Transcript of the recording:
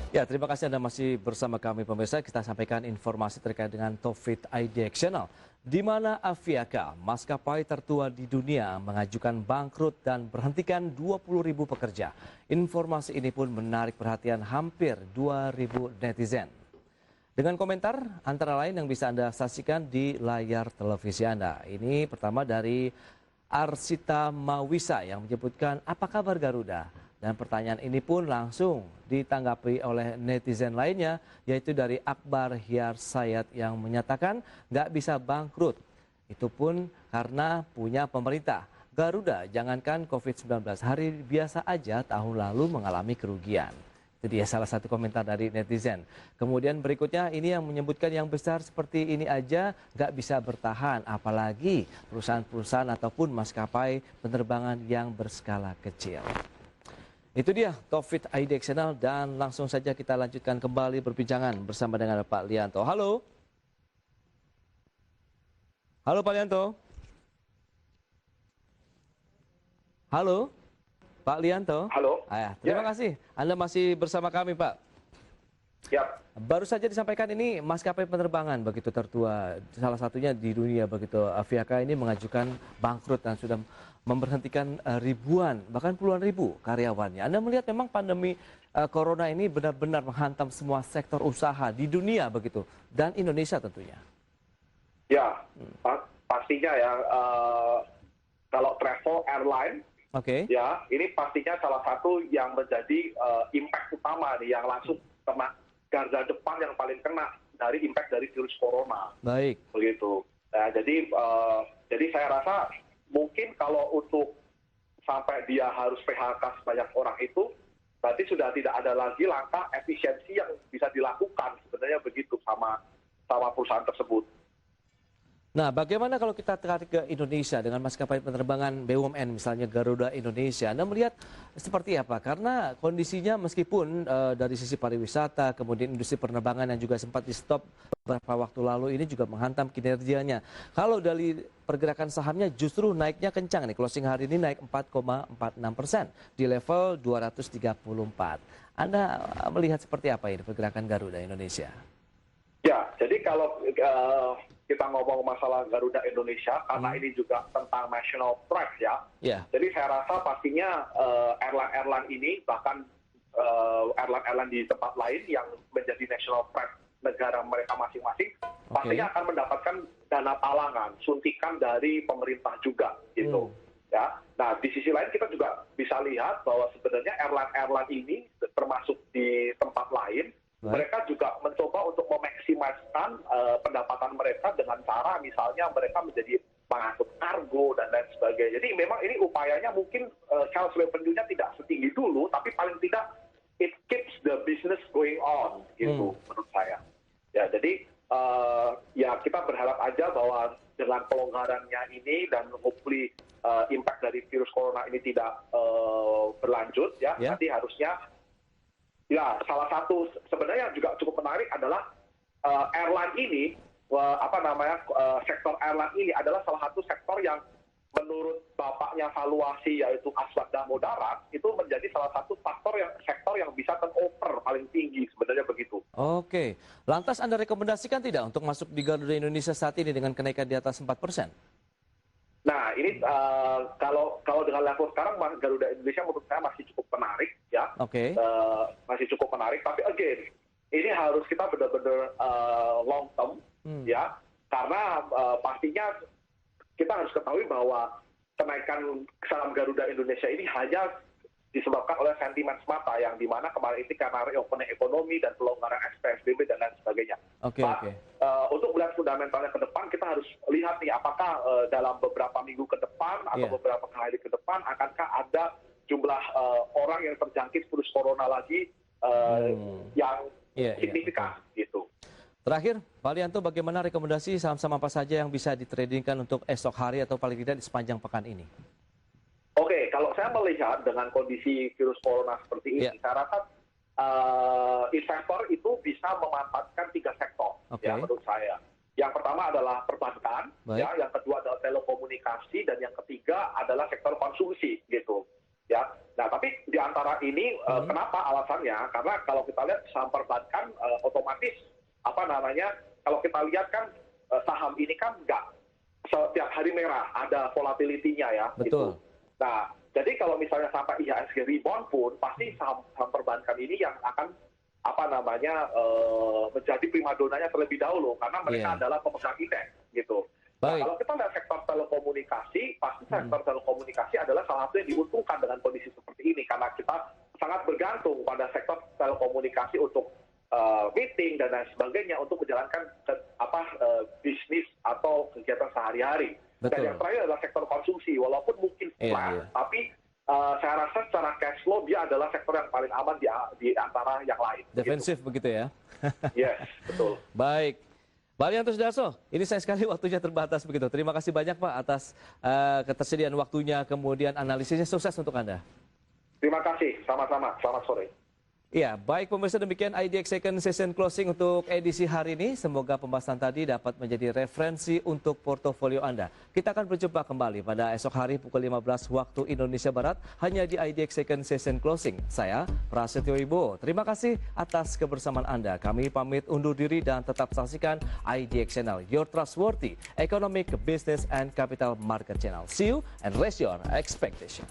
Ya, terima kasih Anda masih bersama kami pemirsa. Kita sampaikan informasi terkait dengan COVID IDXional, di mana Aviaka, maskapai tertua di dunia, mengajukan bangkrut dan berhentikan 20.000 pekerja. Informasi ini pun menarik perhatian hampir 2.000 netizen. Dengan komentar antara lain yang bisa Anda saksikan di layar televisi Anda. Ini pertama dari Arsita Mawisa yang menyebutkan, apa kabar Garuda? Dan pertanyaan ini pun langsung ditanggapi oleh netizen lainnya, yaitu dari Akbar Hyar Sayat yang menyatakan nggak bisa bangkrut. Itu pun karena punya pemerintah. Garuda jangankan COVID-19, hari biasa aja tahun lalu mengalami kerugian. Itu dia salah satu komentar dari netizen. Kemudian berikutnya ini yang menyebutkan yang besar seperti ini aja nggak bisa bertahan. Apalagi perusahaan-perusahaan ataupun maskapai penerbangan yang berskala kecil. Itu dia COVID IDXional dan langsung saja kita lanjutkan kembali perbincangan bersama dengan Pak Lianto. Halo. Halo Pak Lianto. Halo Pak Lianto. Halo. Terima kasih. Anda masih bersama kami Pak. Ya. Baru saja disampaikan ini maskapai penerbangan begitu tertua, salah satunya di dunia begitu, Aviaka ini mengajukan bangkrut dan sudah memberhentikan ribuan bahkan puluhan ribu karyawannya. Anda melihat memang pandemi corona ini benar-benar menghantam semua sektor usaha di dunia begitu dan Indonesia tentunya. Ya, pastinya ya, kalau travel airline, ya ini pastinya salah satu yang menjadi impact utama nih, yang langsung kena garda depan yang paling kena dari impact dari virus corona. Baik. Begitu. Nah, jadi saya rasa mungkin kalau untuk sampai dia harus PHK sebanyak orang itu, berarti sudah tidak ada lagi langkah efisiensi yang bisa dilakukan sebenarnya begitu sama perusahaan tersebut. Nah, bagaimana kalau kita tarik ke Indonesia dengan maskapai penerbangan BUMN misalnya Garuda Indonesia? Anda melihat seperti apa? Karena kondisinya meskipun dari sisi pariwisata, kemudian industri penerbangan yang juga sempat di-stop beberapa waktu lalu ini juga menghantam kinerjanya. Kalau dari pergerakan sahamnya justru naiknya kencang nih. Closing hari ini naik 4,46% di level 234. Anda melihat seperti apa ini pergerakan Garuda Indonesia? Ya, jadi kalau kita ngomong masalah Garuda Indonesia, karena ini juga tentang national pride ya. Jadi saya rasa pastinya airline-airline ini, bahkan airline-airline di tempat lain yang menjadi national pride negara mereka masing-masing, pastinya akan mendapatkan dana talangan, suntikan dari pemerintah juga gitu. Ya. Nah, di sisi lain kita juga bisa lihat bahwa sebenarnya airline-airline ini termasuk di tempat lain, mereka juga mencoba untuk memaksimalkan pendapatan mereka dengan cara misalnya mereka menjadi pengangkut kargo dan lain sebagainya. Jadi memang ini upayanya mungkin sales revenue-nya tidak setinggi dulu, tapi paling tidak it keeps the business going on gitu menurut saya. Ya, jadi ya kita berharap aja bahwa dengan pelonggarannya ini dan hopefully impact dari virus corona ini tidak berlanjut ya, nanti harusnya ya, salah satu sebenarnya juga cukup menarik adalah airline ini, sektor airline ini adalah salah satu sektor yang menurut bapaknya valuasi yaitu Aswad Damo Darat itu menjadi salah satu sektor yang bisa turnover paling tinggi sebenarnya begitu. Oke, lantas Anda rekomendasikan tidak untuk masuk di Garuda Indonesia saat ini dengan kenaikan di atas 4%? Nah, ini kalau dengan level sekarang Garuda Indonesia menurut saya masih cukup menarik ya. Masih cukup menarik, tapi again ini harus kita benar-benar long term ya. Karena pastinya kita harus ketahui bahwa kenaikan saham Garuda Indonesia ini hanya disebabkan oleh sentimen semata, yang dimana kemarin ini karena reopening ekonomi dan pelonggaran PSBB dan lain sebagainya. Untuk melihat fundamentalnya ke depan, kita harus lihat nih apakah dalam beberapa minggu ke depan atau beberapa hari ke depan akankah ada jumlah orang yang terjangkit virus corona lagi yang signifikan gitu. Terakhir, Pak Lianto, bagaimana rekomendasi saham-saham apa saja yang bisa ditradingkan untuk esok hari atau paling tidak di sepanjang pekan ini? Oke, kalau saya melihat dengan kondisi virus corona seperti ini, saya rasa investor itu bisa memanfaatkan 3 sektor ya menurut saya. Yang pertama adalah perbankan, ya, yang kedua adalah telekomunikasi, dan yang ketiga adalah sektor konsumsi gitu. Ya. Nah, tapi di antara ini ini kenapa alasannya? Karena kalau kita lihat saham perbankan otomatis kalau kita lihat kan saham ini kan nggak setiap hari merah, ada volatility-nya ya. Betul. Gitu. Nah, jadi kalau misalnya sampai IHSG rebound pun pasti saham perbankan ini yang akan menjadi primadonanya terlebih dahulu karena mereka adalah pemegang indeks gitu. Nah, kalau kita lihat sektor telekomunikasi, pasti sektor telekomunikasi adalah salah satu yang diuntungkan dengan kondisi seperti ini karena kita sangat bergantung pada sektor telekomunikasi untuk meeting dan lain sebagainya untuk menjalankan bisnis atau kegiatan sehari-hari. Dan yang terakhir adalah sektor konsumsi, walaupun mungkin flat, tapi saya rasa secara cash flow dia adalah sektor yang paling aman di antara yang lain. Defensif begitu ya? Yes, betul. Baik. Pak Arianto Sudarso, ini sayang sekali waktunya terbatas begitu. Terima kasih banyak Pak atas ketersediaan waktunya, kemudian analisisnya. Sukses untuk Anda. Terima kasih, sama-sama. Selamat sore. Ya, baik pemirsa, demikian IDX Second Session Closing untuk edisi hari ini. Semoga pembahasan tadi dapat menjadi referensi untuk portofolio Anda. Kita akan berjumpa kembali pada esok hari pukul 15 waktu Indonesia Barat hanya di IDX Second Session Closing. Saya Prasetyo Ibo. Terima kasih atas kebersamaan Anda. Kami pamit undur diri dan tetap saksikan IDX Channel, your trustworthy economic, business and capital market channel. See you and raise your expectation.